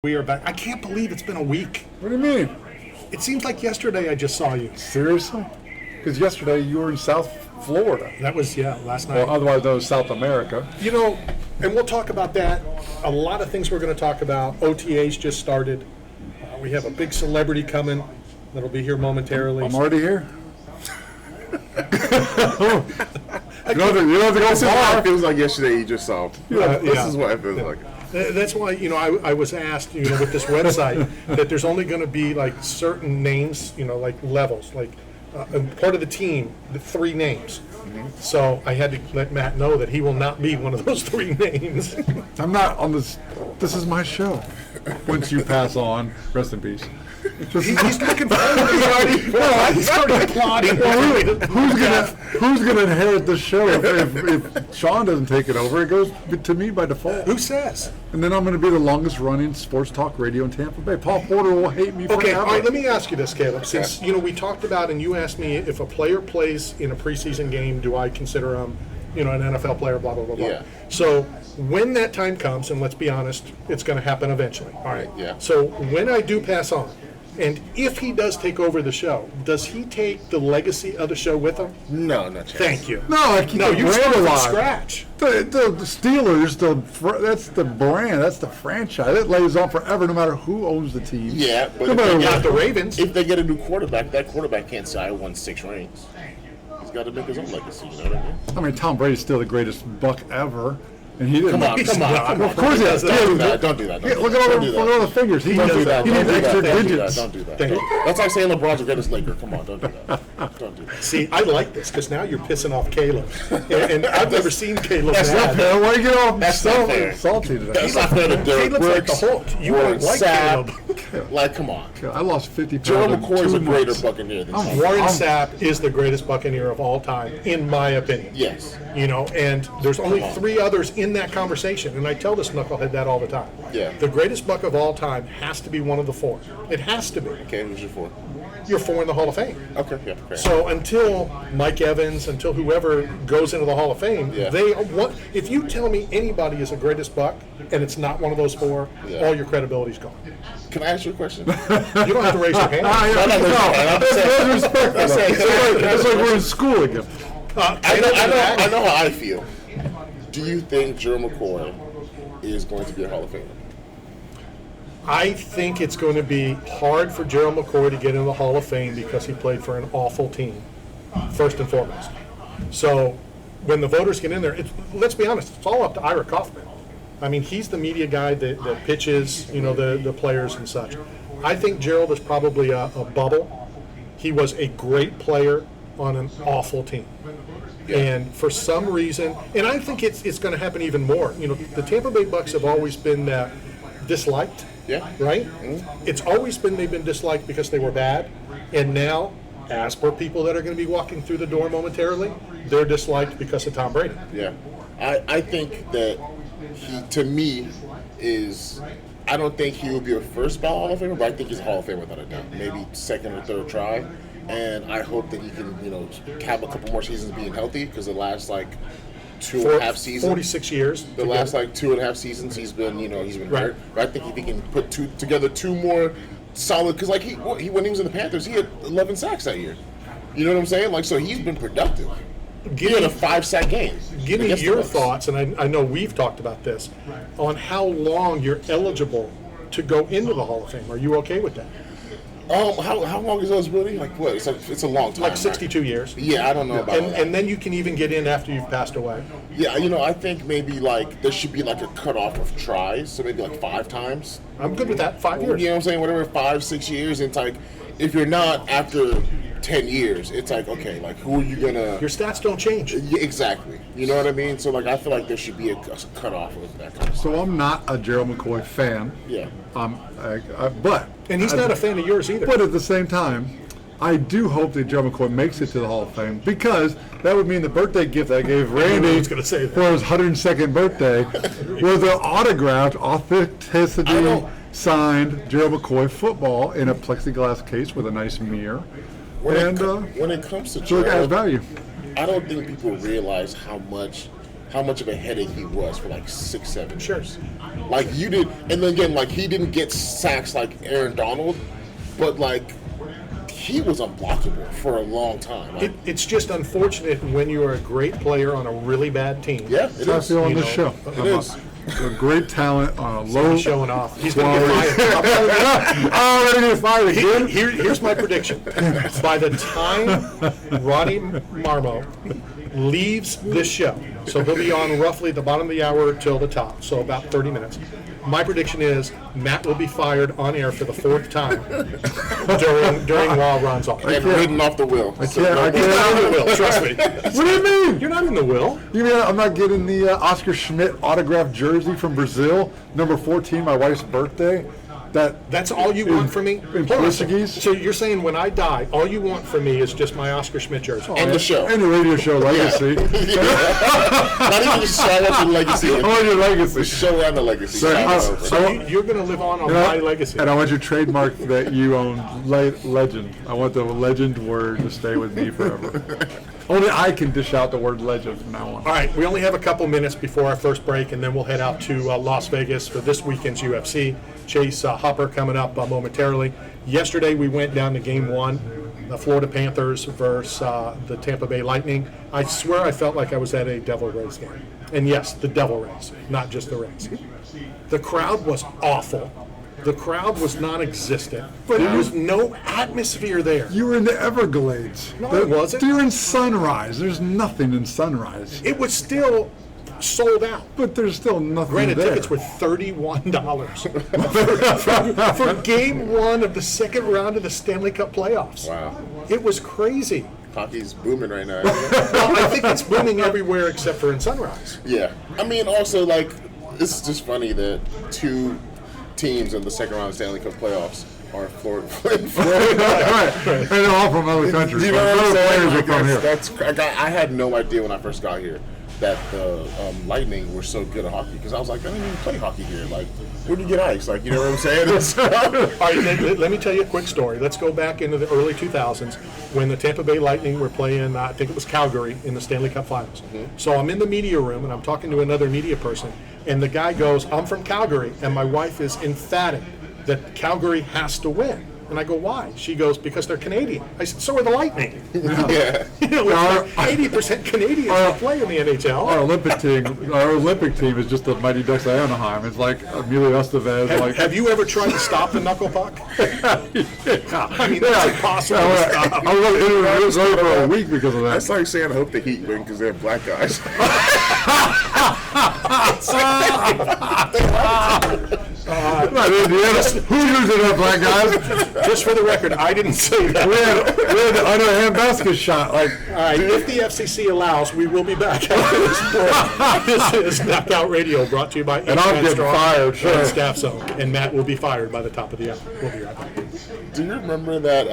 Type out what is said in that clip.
We are back. I can't believe it's been a week. What do you mean? It seems like yesterday I just saw you. Seriously? Because yesterday you were in South Florida. That was, last night. Well, otherwise known as South America. You know, and we'll talk about that. A lot of things we're going to talk about. OTAs just started. We have a big celebrity coming that'll be here momentarily. I'm already here. You don't have to go far. It feels like yesterday you just saw. This is what it feels like. That's why, I was asked, with this website, that there's only going to be, like, certain names, like levels, like part of the team, the 3 names. Mm-hmm. So I had to let Matt know that he will not be one of those 3 names. I'm not on this. This is my show. Once you pass on, rest in peace. He's looking forward. He's already plotting. Who's gonna inherit the show if Sean doesn't take it over? It goes to me by default. Who says? And then I'm going to be the longest running sports talk radio in Tampa Bay. Paul Porter will hate me forever. Okay, all right, let me ask you this, Caleb. Since, we talked about, and you asked me if a player plays in a preseason game, do I consider him, an NFL player, blah, blah, blah, blah. Yeah. So when that time comes, and let's be honest, it's going to happen eventually. All right. Yeah. So when I do pass on, and if he does take over the show, does he take the legacy of the show with him? No, not chance. Thank you. No, I keep the you brand start from alive. scratch. The Steelers, that's the brand, that's the franchise. It lays on forever, no matter who owns the team. Yeah, but no matter Not the Ravens. if they get a new quarterback, that quarterback can't say I won 6 rings. He's got to make his own legacy. You know what I mean? I mean, Tom Brady's still the greatest Buck ever, and he didn't. Come on. Of course he has. Don't do that. Look at all the figures. He needs extra digits. Don't do that. That's like saying LeBron's the greatest Laker. Come on, don't do that. Don't do that. See, I like this because now you're pissing off Caleb, and I've never seen Caleb That's not mad. fair. Why you get all That's not fair. salty today? That's not fair to Derek Caleb's like the Brooks. Hulk. You weren't like Sapp. Caleb. Like, come on. I lost 50 pounds. Joe in McCoy is 2 a greater months. Buccaneer than I'm Tom. Warren Sapp is the greatest Buccaneer of all time, in my opinion. Yes. And there's only 3 others in that conversation, and I tell this knucklehead that all the time. Yeah. The greatest Buck of all time has to be one of the 4. It has to be. Okay, who's your 4? You're 4 in the Hall of Fame. Okay, yeah. Fair. So until Mike Evans, until whoever goes into the Hall of Fame, Yeah. if you tell me anybody is the greatest Buck and it's not one of those 4, Yeah. all your credibility's gone. Can I ask you a question? You don't have to raise your hand. That's respectful. It's like we're in school again. I know how I feel. Do you think Joe McCoy is going to be a Hall of Famer? I think it's going to be hard for Gerald McCoy to get into the Hall of Fame because he played for an awful team, first and foremost. So when the voters get in there, let's be honest, it's all up to Ira Kaufman. I mean, he's the media guy that pitches, the players and such. I think Gerald is probably a bubble. He was a great player on an awful team. And for some reason, and I think it's going to happen even more. The Tampa Bay Bucs have always been disliked. Yeah. Right? Mm-hmm. It's always been they've been disliked because they were bad. And now, as per people that are going to be walking through the door momentarily, they're disliked because of Tom Brady. Yeah. I think that he, to me, is... I don't think he will be a first ballot Hall of Famer, but I think he's a Hall of Famer without a doubt. Maybe second or third try. And I hope that he can, have a couple more seasons being healthy, because the last, 2.5 seasons. 46 years. The last 2.5 seasons, he's been hurt. But I think if he can put together 2 more solid, because when he was in the Panthers, he had 11 sacks that year. You know what I'm saying? So he's been productive. He had a 5-sack game. Give me your thoughts, and I know we've talked about this, on how long you're eligible to go into the Hall of Fame. Are you okay with that? How long is eligibility? What? It's a long time. 62 years. Yeah, I don't know about that. And then you can even get in after you've passed away. Yeah, I think maybe there should be a cutoff of tries, so maybe 5 times. I'm good with that. 5 years. You know what I'm saying? Whatever, 5-6 years. And it's if you're not after 10 years, it's okay, who are you gonna? Your stats don't change. Yeah, exactly. You know what I mean? So I feel like there should be a cutoff of that kind of stuff. So I'm not a Gerald McCoy fan. Yeah. But. And he's not a fan of yours either. But at the same time, I do hope that Joe McCoy makes it to the Hall of Fame, because that would mean the birthday gift I gave Randy for his 102nd birthday was an autographed, authenticity signed Gerald McCoy football in a plexiglass case with a nice mirror. When it comes to so it adds Gerald, value. I don't think people realize how much how much of a headache he was for like 6-7 Sure. years. Like you did, and then again, like he didn't get sacks like Aaron Donald, but like he was unblockable for a long time. Like, It's just unfortunate when you are a great player on a really bad team. yeah, it That's is. the on You this know, show. It is. A great talent on a low. He's showing off. He's going to get fired. Oh, they're going to get fired again? Here's my prediction. By the time Ronnie Marmo leaves this show, so he'll be on roughly the bottom of the hour till the top, so about 30 minutes. My prediction is Matt will be fired on air for the 4th time during while Ron's off. And ridden off the wheel. I So can't- no I He's more- not in the will, trust me. What do you mean? You're not in the will. You mean I'm not getting the Oscar Schmidt autographed jersey from Brazil, number 14, my wife's birthday? That's all you want from me? In Hold on. Portuguese? So you're saying when I die, all you want from me is just my Oscar Schmidt jersey? And the show. And the radio show legacy. Not even just shout out the legacy. I want your The legacy. show and the legacy. So, Shout out over. So you're going to live on my legacy. And I want you to trademark that you own legend. I want the legend word to stay with me forever. Only I can dish out the word legend from now on. All right, we only have a couple minutes before our first break, and then we'll head out to Las Vegas for this weekend's UFC. Chase Hopper coming up momentarily. Yesterday, we went down to Game 1, the Florida Panthers versus the Tampa Bay Lightning. I swear I felt like I was at a Devil Rays game. And yes, the Devil Rays, not just the Rays. The crowd was awful. The crowd was non-existent. There was no atmosphere there. You were in the Everglades. No, I wasn't. You're in Sunrise. There's nothing in Sunrise. It was still sold out. But there's still nothing Granted, there. tickets were $31 for Game 1 of the second round of the Stanley Cup playoffs. Wow. It was crazy. Hockey's booming right now. Well, I think it's booming everywhere except for in Sunrise. Yeah. I mean, also, like, it's just funny that 2 teams in the second round of Stanley Cup playoffs are Florida. Right. And they're all from other countries. You know but what I'm other saying? players are Like, from here. I had no idea when I first got here that the Lightning were so good at hockey because I was like, I didn't even play hockey here. Like, where do you get ice? Like, you know what I'm saying? All right, let me tell you a quick story. Let's go back into the early 2000s when the Tampa Bay Lightning were playing, I think it was Calgary, in the Stanley Cup Finals. So I'm in the media room, and I'm talking to another media person, and the guy goes, I'm from Calgary, and my wife is emphatic that Calgary has to win. And I go, why? She goes, because they're Canadian. I said, so are the Lightning. Yeah. You know, it's like 80% Canadians that play in the NHL. Our Olympic team is just the Mighty Ducks of Anaheim. It's like Emilio Estevez. Have you ever tried to stop the knuckle puck? I mean, that's impossible to stop. I was over for a week because of that. That's like saying I hope the Heat win because they're black guys. Not Indiana. Who usually have black guys? Just for the record, I didn't say that. We had the underhand basket shot. Like, All right, if the FCC allows, we will be back after this break. This is Knockout Radio, brought to you by And I'm getting fired, sure. and Staff Zone. And Matt will be fired by the top of the hour. We'll be right back. Do you remember that?